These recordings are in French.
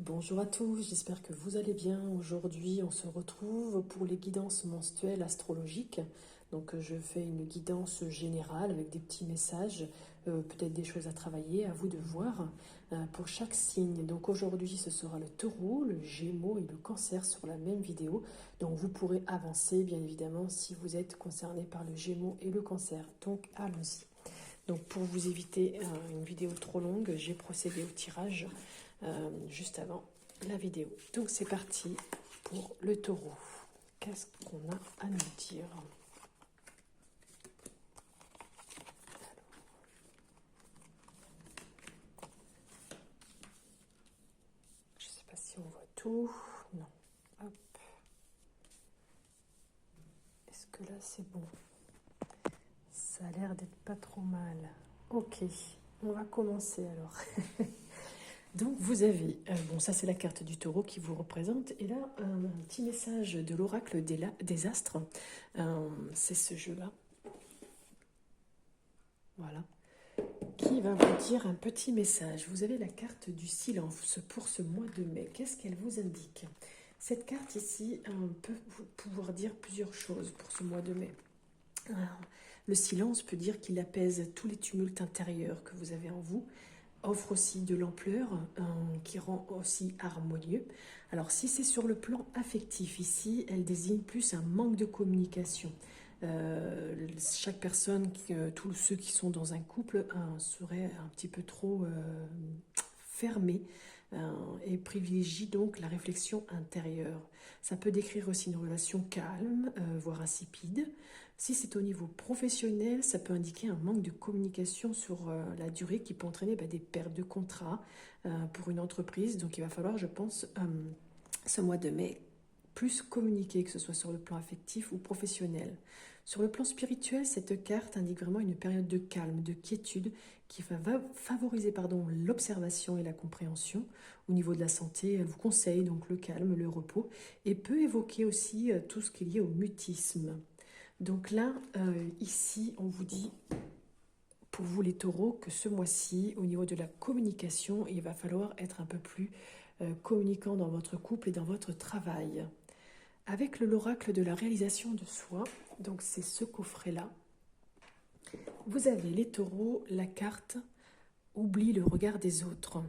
Bonjour à tous, j'espère que vous allez bien. Aujourd'hui, on se retrouve pour les guidances mensuelles astrologiques. Donc, je fais une guidance générale avec des petits messages, peut-être des choses à travailler, à vous de voir, pour chaque signe. Donc, aujourd'hui, ce sera le taureau, le gémeaux et le cancer sur la même vidéo. Donc, vous pourrez avancer, bien évidemment, si vous êtes concerné par le gémeaux et le cancer. Donc, allons-y. Donc pour vous éviter une vidéo trop longue, j'ai procédé au tirage juste avant la vidéo. Donc c'est parti pour le taureau. Qu'est-ce qu'on a à nous dire? Je ne sais pas si on voit tout. Non. Hop. Est-ce que là c'est bon? Ça a l'air d'être pas trop mal. Ok, on va commencer alors. Donc vous avez, bon ça c'est la carte du taureau qui vous représente, et là un petit message de l'oracle des astres, c'est ce jeu-là, voilà, qui va vous dire un petit message. Vous avez la carte du silence pour ce mois de mai, qu'est-ce qu'elle vous indique? Cette carte ici peut pouvoir dire plusieurs choses pour ce mois de mai. Alors, le silence peut dire qu'il apaise tous les tumultes intérieurs que vous avez en vous, offre aussi de l'ampleur, qui rend aussi harmonieux. Alors si c'est sur le plan affectif, ici, elle désigne plus un manque de communication. Chaque personne, tous ceux qui sont dans un couple, seraient un petit peu trop fermés et privilégient donc la réflexion intérieure. Ça peut décrire aussi une relation calme, voire insipide. Si c'est au niveau professionnel, ça peut indiquer un manque de communication sur la durée qui peut entraîner des pertes de contrat pour une entreprise. Donc il va falloir, je pense, ce mois de mai, plus communiquer, que ce soit sur le plan affectif ou professionnel. Sur le plan spirituel, cette carte indique vraiment une période de calme, de quiétude, qui va favoriser l'observation et la compréhension. Au niveau de la santé, elle vous conseille donc le calme, le repos, et peut évoquer aussi tout ce qui est lié au mutisme. Donc là, ici, on vous dit, pour vous les taureaux, que ce mois-ci, au niveau de la communication, il va falloir être un peu plus communicant dans votre couple et dans votre travail. Avec l'oracle de la réalisation de soi, donc c'est ce coffret-là, vous avez les taureaux, la carte « Oublie le regard des autres ».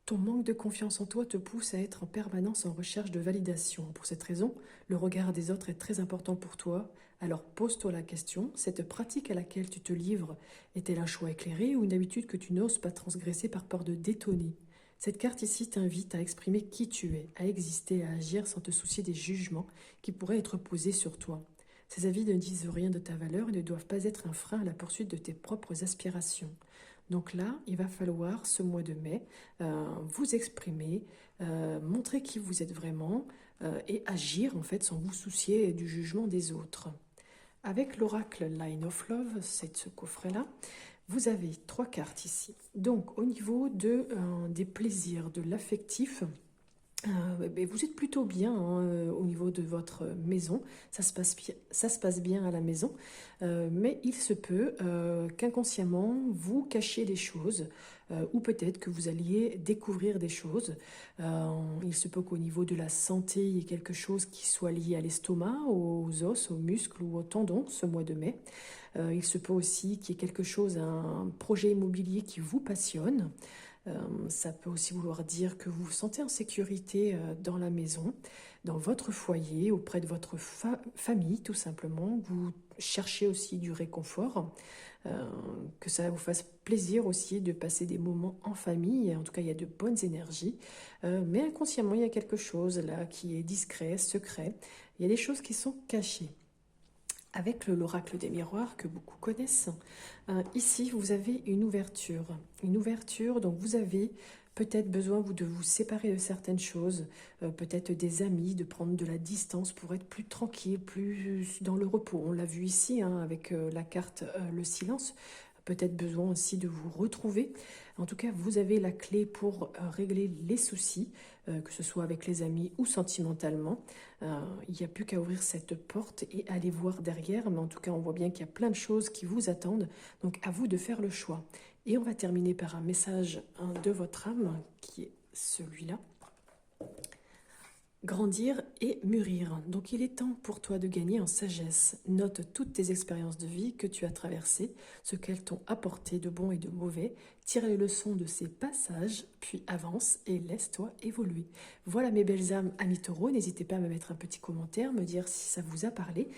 Ton manque de confiance en toi te pousse à être en permanence en recherche de validation. Pour cette raison, le regard des autres est très important pour toi. Alors pose-toi la question, cette pratique à laquelle tu te livres est-elle un choix éclairé ou une habitude que tu n'oses pas transgresser par peur de détonner? Cette carte ici t'invite à exprimer qui tu es, à exister, à agir sans te soucier des jugements qui pourraient être posés sur toi. Ces avis ne disent rien de ta valeur et ne doivent pas être un frein à la poursuite de tes propres aspirations. Donc là, il va falloir, ce mois de mai, vous exprimer, montrer qui vous êtes vraiment et agir en fait sans vous soucier du jugement des autres. Avec l'oracle Line of Love, c'est ce coffret-là, vous avez 3 cartes ici. Donc au niveau des plaisirs, de l'affectif, vous êtes plutôt bien au niveau de votre maison, ça se passe bien à la maison, mais il se peut qu'inconsciemment vous cachiez des choses, ou peut-être que vous alliez découvrir des choses. Il se peut qu'au niveau de la santé, il y ait quelque chose qui soit lié à l'estomac, aux os, aux muscles ou aux tendons ce mois de mai. Il se peut aussi qu'il y ait quelque chose, un projet immobilier qui vous passionne. Ça peut aussi vouloir dire que vous vous sentez en sécurité dans la maison, dans votre foyer, auprès de votre famille tout simplement. Vous cherchez aussi du réconfort, que ça vous fasse plaisir aussi de passer des moments en famille. En tout cas, il y a de bonnes énergies. Mais inconsciemment, il y a quelque chose là qui est discret, secret. Il y a des choses qui sont cachées. Avec l'oracle des miroirs que beaucoup connaissent, ici vous avez une ouverture. Une ouverture, donc vous avez peut-être besoin de vous séparer de certaines choses, peut-être des amis, de prendre de la distance pour être plus tranquille, plus dans le repos. On l'a vu ici avec la carte le silence. Peut-être besoin aussi de vous retrouver. En tout cas, vous avez la clé pour régler les soucis, que ce soit avec les amis ou sentimentalement. Il n'y a plus qu'à ouvrir cette porte et aller voir derrière. Mais en tout cas, on voit bien qu'il y a plein de choses qui vous attendent. Donc, à vous de faire le choix. Et on va terminer par un message de votre âme, qui est celui-là. grandir et mûrir. Donc il est temps pour toi de gagner en sagesse. Note toutes tes expériences de vie que tu as traversées, ce qu'elles t'ont apporté de bon et de mauvais. Tire les leçons de ces passages, puis avance et laisse-toi évoluer. Voilà mes belles âmes, amis taureaux. N'hésitez pas à me mettre un petit commentaire, me dire si ça vous a parlé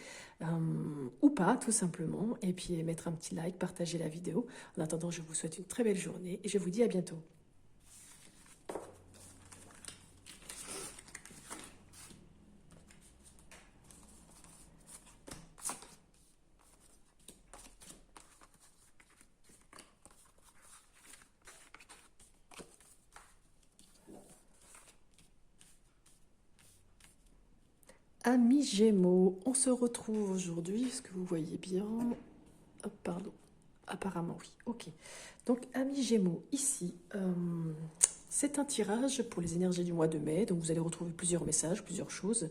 ou pas, tout simplement. Et puis mettre un petit like, partager la vidéo. En attendant, je vous souhaite une très belle journée et je vous dis à bientôt. Amis Gémeaux, on se retrouve aujourd'hui, est-ce que vous voyez bien? Hop, pardon, apparemment oui, ok. Donc amis Gémeaux, ici, c'est un tirage pour les énergies du mois de mai, donc vous allez retrouver plusieurs messages, plusieurs choses,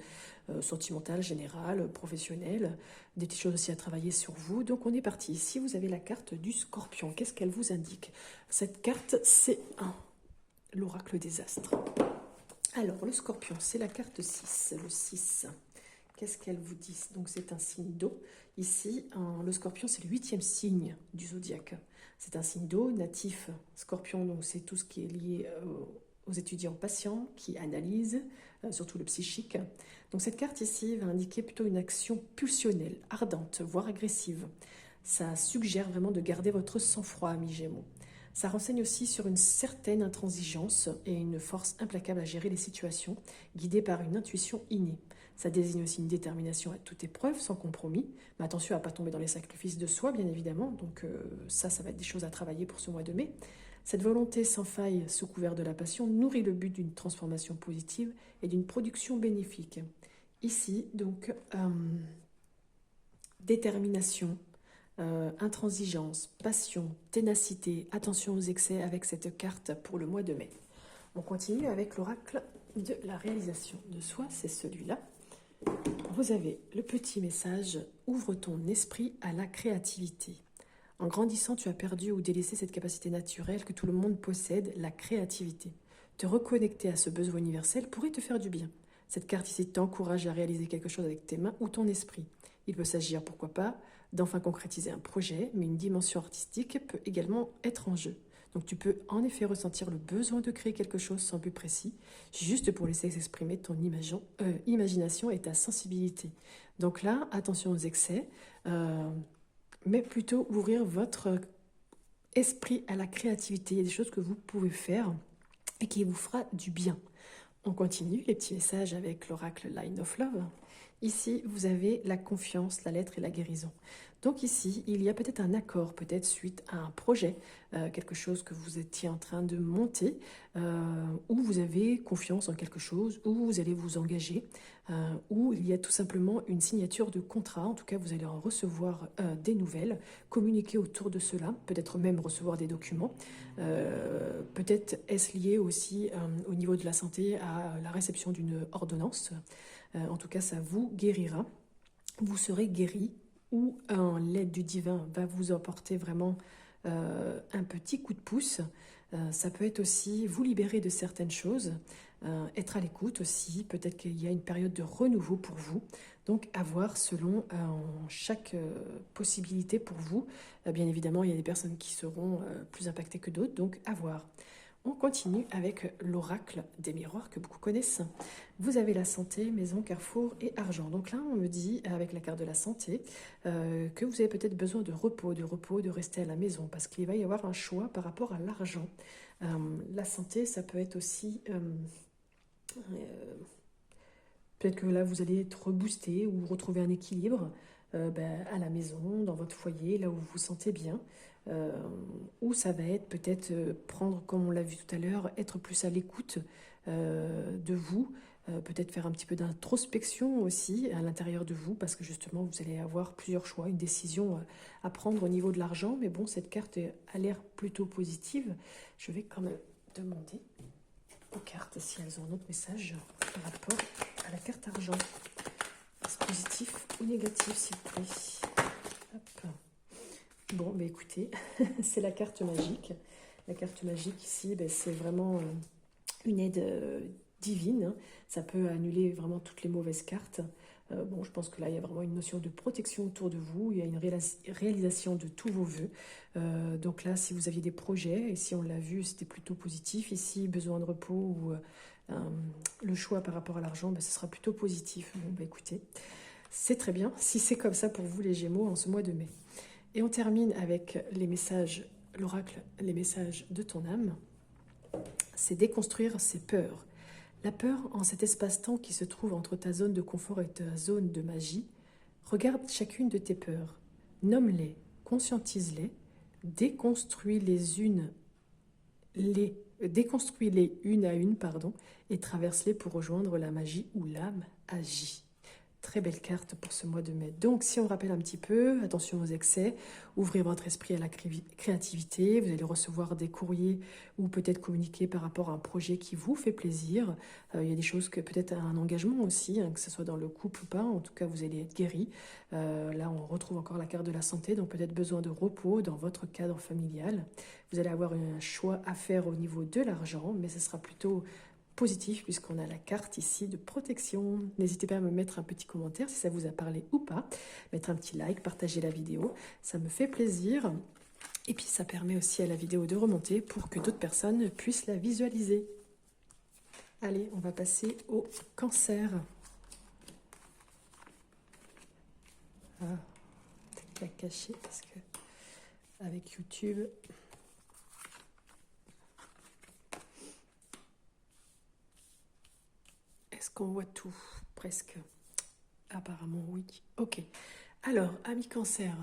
sentimentales, générales, professionnelles, des petites choses aussi à travailler sur vous. Donc on est parti, ici vous avez la carte du Scorpion, qu'est-ce qu'elle vous indique? Cette carte, c'est l'oracle des astres. Alors, le Scorpion, c'est la carte 6, le 6. Qu'est-ce qu'elle vous dit? Donc, c'est un signe d'eau. Ici, le Scorpion, c'est le 8e signe du zodiaque. C'est un signe d'eau natif. Scorpion, donc c'est tout ce qui est lié aux étudiants patients qui analysent, surtout le psychique. Donc, cette carte ici va indiquer plutôt une action pulsionnelle, ardente, voire agressive. Ça suggère vraiment de garder votre sang-froid, amis Gémeaux. Ça renseigne aussi sur une certaine intransigeance et une force implacable à gérer les situations, guidée par une intuition innée. Ça désigne aussi une détermination à toute épreuve, sans compromis, mais attention à ne pas tomber dans les sacrifices de soi, bien évidemment, donc ça va être des choses à travailler pour ce mois de mai. Cette volonté sans faille, sous couvert de la passion, nourrit le but d'une transformation positive et d'une production bénéfique. Ici, donc, détermination, intransigeance, passion, ténacité, attention aux excès avec cette carte pour le mois de mai. On continue avec l'oracle de la réalisation de soi, c'est celui-là. Vous avez le petit message « Ouvre ton esprit à la créativité ». En grandissant, tu as perdu ou délaissé cette capacité naturelle que tout le monde possède, la créativité. Te reconnecter à ce besoin universel pourrait te faire du bien. Cette carte ici t'encourage à réaliser quelque chose avec tes mains ou ton esprit. Il peut s'agir, pourquoi pas, d'enfin concrétiser un projet, mais une dimension artistique peut également être en jeu. Donc tu peux en effet ressentir le besoin de créer quelque chose sans but précis, juste pour laisser s'exprimer ton imagination et ta sensibilité. Donc là, attention aux excès, mais plutôt ouvrir votre esprit à la créativité. Il y a des choses que vous pouvez faire et qui vous fera du bien. On continue les petits messages avec l'oracle Line of Love. Ici, vous avez la confiance, la lettre et la guérison. Donc ici, il y a peut-être un accord, peut-être suite à un projet, quelque chose que vous étiez en train de monter, où vous avez confiance en quelque chose, où vous allez vous engager, où il y a tout simplement une signature de contrat. En tout cas, vous allez en recevoir des nouvelles, communiquer autour de cela, peut-être même recevoir des documents. Peut-être est-ce lié aussi au niveau de la santé à la réception d'une ordonnance. En tout cas, ça vous guérira. Vous serez guéri ou l'aide du divin va vous apporter vraiment un petit coup de pouce. Ça peut être aussi vous libérer de certaines choses, être à l'écoute aussi. Peut-être qu'il y a une période de renouveau pour vous. Donc, à voir selon chaque possibilité pour vous. Bien évidemment, il y a des personnes qui seront plus impactées que d'autres, donc à voir. On continue avec l'oracle des miroirs que beaucoup connaissent. Vous avez la santé, maison, carrefour et argent. Donc là, on me dit, avec la carte de la santé, que vous avez peut-être besoin de repos, de rester à la maison, parce qu'il va y avoir un choix par rapport à l'argent. La santé, ça peut être aussi... peut-être que là, vous allez être boosté ou retrouver un équilibre à la maison, dans votre foyer, là où vous vous sentez bien. Ou ça va être peut-être prendre, comme on l'a vu tout à l'heure, être plus à l'écoute de vous, peut-être faire un petit peu d'introspection aussi à l'intérieur de vous, parce que justement vous allez avoir plusieurs choix, une décision à prendre au niveau de l'argent, mais bon, cette carte a l'air plutôt positive. Je vais quand même demander aux cartes si elles ont un autre message par rapport à la carte argent. Est-ce positif ou négatif, s'il vous plaît? Hop. Bon, bah écoutez, c'est la carte magique. La carte magique ici, c'est vraiment une aide divine, hein. Ça peut annuler vraiment toutes les mauvaises cartes. Bon, je pense que là, il y a vraiment une notion de protection autour de vous. Il y a une réalisation de tous vos vœux. Donc là, si vous aviez des projets, et si on l'a vu, c'était plutôt positif. Ici, besoin de repos ou le choix par rapport à l'argent, ben, ce sera plutôt positif. Bon, bah écoutez, c'est très bien si c'est comme ça pour vous les Gémeaux en ce mois de mai. Et on termine avec les messages, l'oracle, les messages de ton âme. C'est déconstruire ses peurs. La peur en cet espace-temps qui se trouve entre ta zone de confort et ta zone de magie. Regarde chacune de tes peurs, nomme-les, conscientise-les, déconstruis-les une à une, pardon, et traverse-les pour rejoindre la magie où l'âme agit. Très belle carte pour ce mois de mai. Donc, si on rappelle un petit peu, attention aux excès, ouvrez votre esprit à la créativité, vous allez recevoir des courriers ou peut-être communiquer par rapport à un projet qui vous fait plaisir. Il y a des choses que peut-être un engagement aussi, hein, que ce soit dans le couple ou pas, en tout cas vous allez être guéri. Là, on retrouve encore la carte de la santé, donc peut-être besoin de repos dans votre cadre familial. Vous allez avoir un choix à faire au niveau de l'argent, mais ce sera plutôt positif puisqu'on a la carte ici de protection. N'hésitez pas à me mettre un petit commentaire si ça vous a parlé ou pas, mettre un petit like, partager la vidéo, ça me fait plaisir et puis ça permet aussi à la vidéo de remonter pour que d'autres personnes puissent la visualiser. Allez, on va passer au Cancer. Peut-être la cacher parce que avec YouTube... Est-ce qu'on voit tout? Presque. Apparemment, oui. Ok. Alors, amis Cancer.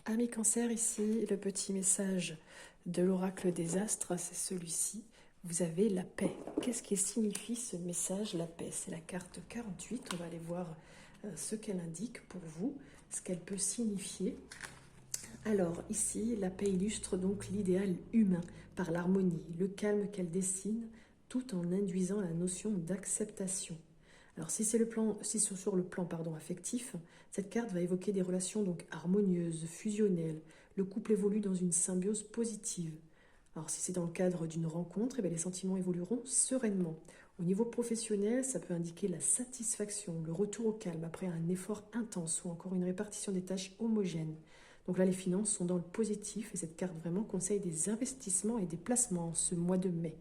Amis Cancer, ici, le petit message de l'oracle des astres, c'est celui-ci. Vous avez la paix. Qu'est-ce qui signifie ce message, la paix? C'est la carte 48. On va aller voir ce qu'elle indique pour vous, ce qu'elle peut signifier. Alors, ici, la paix illustre donc l'idéal humain par l'harmonie, le calme qu'elle dessine, tout en induisant la notion d'acceptation. Alors si c'est sur le plan affectif, cette carte va évoquer des relations donc harmonieuses, fusionnelles. Le couple évolue dans une symbiose positive. Alors si c'est dans le cadre d'une rencontre, eh bien, les sentiments évolueront sereinement. Au niveau professionnel, ça peut indiquer la satisfaction, le retour au calme après un effort intense ou encore une répartition des tâches homogènes. Donc là, les finances sont dans le positif et cette carte vraiment conseille des investissements et des placements en ce mois de mai.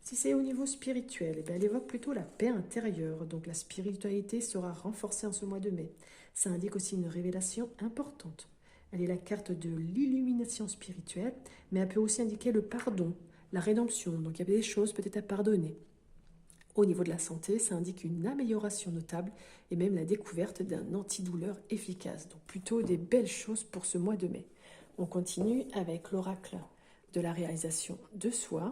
Si c'est au niveau spirituel, elle évoque plutôt la paix intérieure. Donc la spiritualité sera renforcée en ce mois de mai. Ça indique aussi une révélation importante. Elle est la carte de l'illumination spirituelle, mais elle peut aussi indiquer le pardon, la rédemption. Donc il y a des choses peut-être à pardonner. Au niveau de la santé, ça indique une amélioration notable et même la découverte d'un antidouleur efficace. Donc plutôt des belles choses pour ce mois de mai. On continue avec l'oracle de la réalisation de soi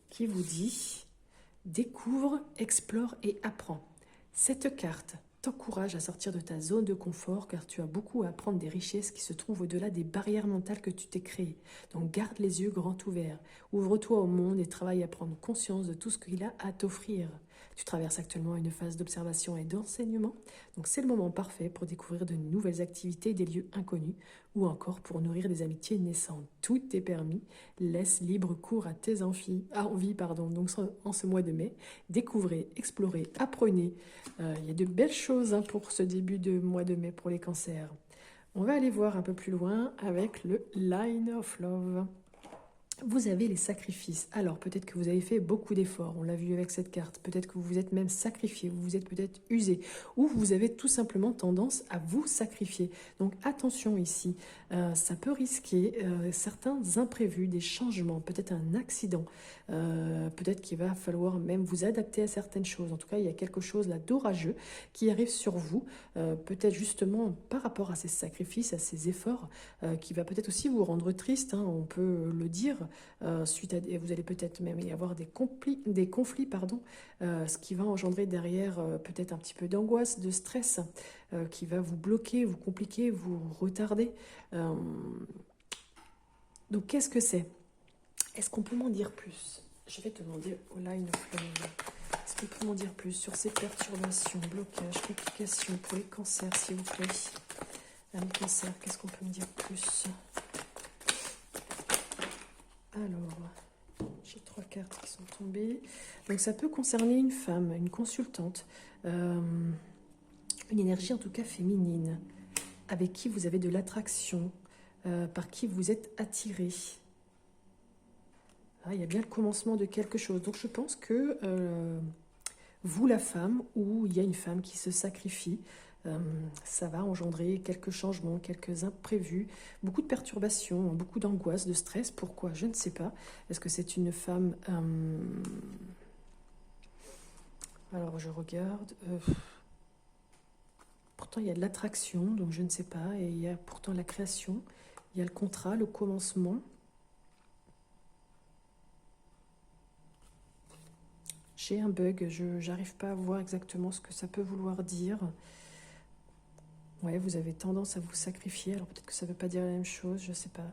qui vous dit « Découvre, explore et apprends ». Cette carte t'encourage à sortir de ta zone de confort car tu as beaucoup à apprendre des richesses qui se trouvent au-delà des barrières mentales que tu t'es créées. Donc garde les yeux grands ouverts, ouvre-toi au monde et travaille à prendre conscience de tout ce qu'il a à t'offrir. Tu traverses actuellement une phase d'observation et d'enseignement, donc c'est le moment parfait pour découvrir de nouvelles activités, des lieux inconnus, ou encore pour nourrir des amitiés naissantes. Tout est permis, laisse libre cours à tes envies. Donc en ce mois de mai, découvrez, explorez, apprenez. Il y a de belles choses pour ce début de mois de mai pour les cancers. On va aller voir un peu plus loin avec le Line of Love. Vous avez les sacrifices. Alors, peut-être que vous avez fait beaucoup d'efforts, on l'a vu avec cette carte. Peut-être que vous vous êtes même sacrifié, vous vous êtes peut-être usé, ou vous avez tout simplement tendance à vous sacrifier. Donc, attention ici, ça peut risquer certains imprévus, des changements, peut-être un accident. Peut-être qu'il va falloir même vous adapter à certaines choses. En tout cas, il y a quelque chose là d'orageux qui arrive sur vous, peut-être justement par rapport à ces sacrifices, à ces efforts, qui va peut-être aussi vous rendre triste, on peut le dire. Vous allez peut-être même y avoir des conflits, ce qui va engendrer derrière peut-être un petit peu d'angoisse, de stress, qui va vous bloquer, vous compliquer, vous retarder. Donc qu'est-ce que c'est? Est-ce qu'on peut m'en dire plus? Je vais demander au Line of Love. Est-ce qu'on peut m'en dire plus sur ces perturbations, blocages, complications pour les cancers, s'il vous plaît? Un cancer, qu'est-ce qu'on peut me dire plus? Alors, j'ai 3 cartes qui sont tombées. Donc ça peut concerner une femme, une consultante, une énergie en tout cas féminine, avec qui vous avez de l'attraction, par qui vous êtes attiré. Ah, il y a bien le commencement de quelque chose. Donc je pense que vous, la femme, ou il y a une femme qui se sacrifie, ça va engendrer quelques changements, quelques imprévus, beaucoup de perturbations, beaucoup d'angoisse, de stress. Pourquoi? Je ne sais pas. Est-ce que c'est une femme... alors je regarde... pourtant il y a de l'attraction, donc je ne sais pas. Et il y a pourtant la création, il y a le contrat, le commencement. J'ai un bug, je n'arrive pas à voir exactement ce que ça peut vouloir dire. Ouais, vous avez tendance à vous sacrifier, alors peut-être que ça ne veut pas dire la même chose, je ne sais pas.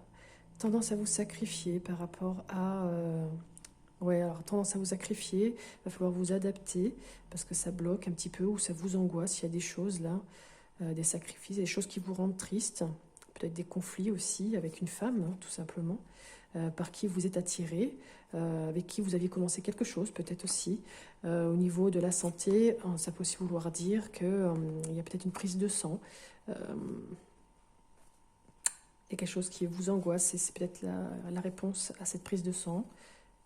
Tendance à vous sacrifier par rapport à... ouais, alors tendance à vous sacrifier, il va falloir vous adapter, parce que ça bloque un petit peu, ou ça vous angoisse, il y a des choses là, des sacrifices, des choses qui vous rendent triste, peut-être des conflits aussi avec une femme, hein, tout simplement, par qui vous êtes attiré, avec qui vous aviez commencé quelque chose, peut-être aussi. Au niveau de la santé, ça peut aussi vouloir dire qu'il y a peut-être une prise de sang. Il y a quelque chose qui vous angoisse, et c'est peut-être la réponse à cette prise de sang,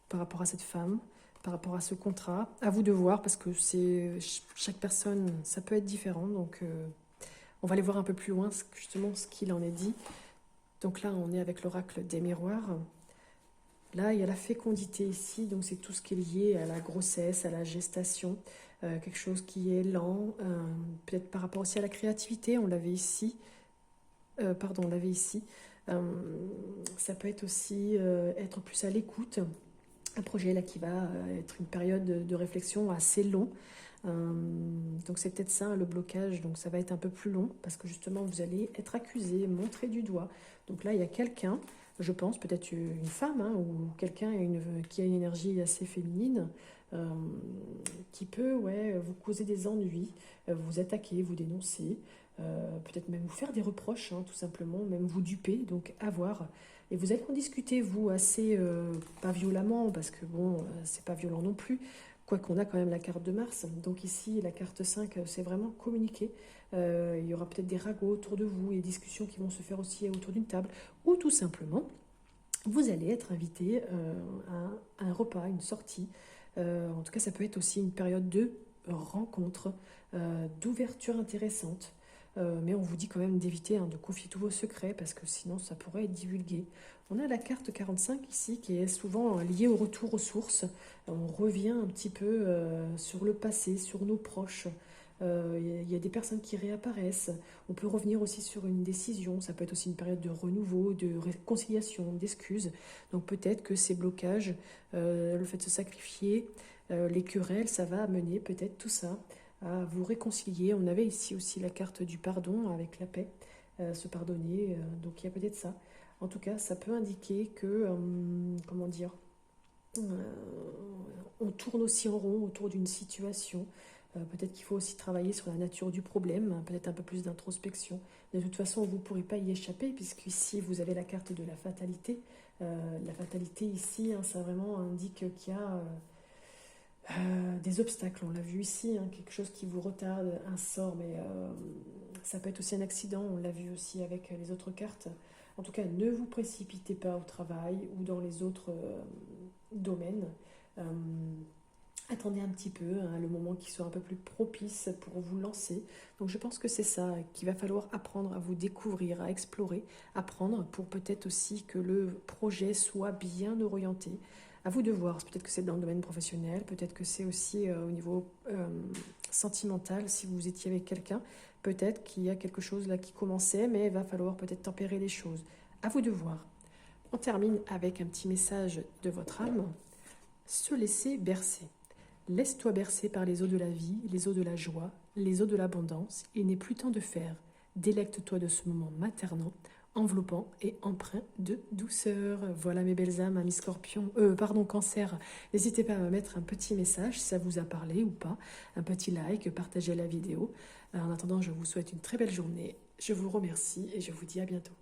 par rapport à cette femme, par rapport à ce contrat. À vous de voir, parce que chaque personne, ça peut être différent. Donc, on va aller voir un peu plus loin, justement, ce qu'il en est dit. Donc là, on est avec l'oracle des miroirs. Là, il y a la fécondité ici, donc c'est tout ce qui est lié à la grossesse, à la gestation, quelque chose qui est lent, peut-être par rapport aussi à la créativité, on l'avait ici, pardon, on l'avait ici. Ça peut être aussi être plus à l'écoute, un projet là qui va être une période de réflexion assez long. Donc c'est peut-être ça le blocage, donc ça va être un peu plus long parce que justement vous allez être accusé, montré du doigt. Donc là il y a quelqu'un, je pense peut-être une femme, hein, ou quelqu'un qui a une énergie assez féminine, qui peut vous causer des ennuis, vous attaquer, vous dénoncer, peut-être même vous faire des reproches, hein, tout simplement, même vous duper, donc à voir. Et vous allez en discuter, vous, assez, pas violemment, parce que bon, c'est pas violent non plus, quoiqu'on a quand même la carte de Mars. Donc ici, la carte 5, c'est vraiment communiquer. Il y aura peut-être des ragots autour de vous, et des discussions qui vont se faire aussi autour d'une table, ou tout simplement, vous allez être invité à un repas, une sortie. En tout cas, ça peut être aussi une période de rencontre, d'ouverture intéressante. Mais on vous dit quand même d'éviter, hein, de confier tous vos secrets, parce que sinon ça pourrait être divulgué. On a la carte 45 ici qui est souvent liée au retour aux sources. On revient un petit peu sur le passé, sur nos proches. Il y a des personnes qui réapparaissent. On peut revenir aussi sur une décision. Ça peut être aussi une période de renouveau, de réconciliation, d'excuses. Donc peut-être que ces blocages, le fait de se sacrifier, les querelles, ça va amener peut-être tout ça à vous réconcilier. On avait ici aussi la carte du pardon avec la paix, se pardonner, donc il y a peut-être ça. En tout cas, ça peut indiquer que, comment dire, on tourne aussi en rond autour d'une situation. Peut-être qu'il faut aussi travailler sur la nature du problème, hein, peut-être un peu plus d'introspection. De toute façon, vous ne pourrez pas y échapper, puisqu'ici, vous avez la carte de la fatalité. La fatalité ici, hein, ça vraiment indique qu'il y a... des obstacles, on l'a vu ici, hein, quelque chose qui vous retarde, un sort, mais ça peut être aussi un accident, on l'a vu aussi avec les autres cartes. En tout cas, ne vous précipitez pas au travail ou dans les autres domaines. Attendez un petit peu, hein, le moment qui soit un peu plus propice pour vous lancer. Donc je pense que c'est ça qu'il va falloir apprendre à vous découvrir, à explorer, apprendre pour peut-être aussi que le projet soit bien orienté. À vous de voir, peut-être que c'est dans le domaine professionnel, peut-être que c'est aussi au niveau sentimental, si vous étiez avec quelqu'un, peut-être qu'il y a quelque chose là qui commençait, mais il va falloir peut-être tempérer les choses. À vous de voir. On termine avec un petit message de votre âme. Se laisser bercer. Laisse-toi bercer par les eaux de la vie, les eaux de la joie, les eaux de l'abondance. Il n'est plus temps de faire. Délecte-toi de ce moment maternant, enveloppant et empreint de douceur. Voilà mes belles âmes, amis scorpions, pardon, cancer. N'hésitez pas à me mettre un petit message si ça vous a parlé ou pas, un petit like, partagez la vidéo. En attendant, je vous souhaite une très belle journée. Je vous remercie et je vous dis à bientôt.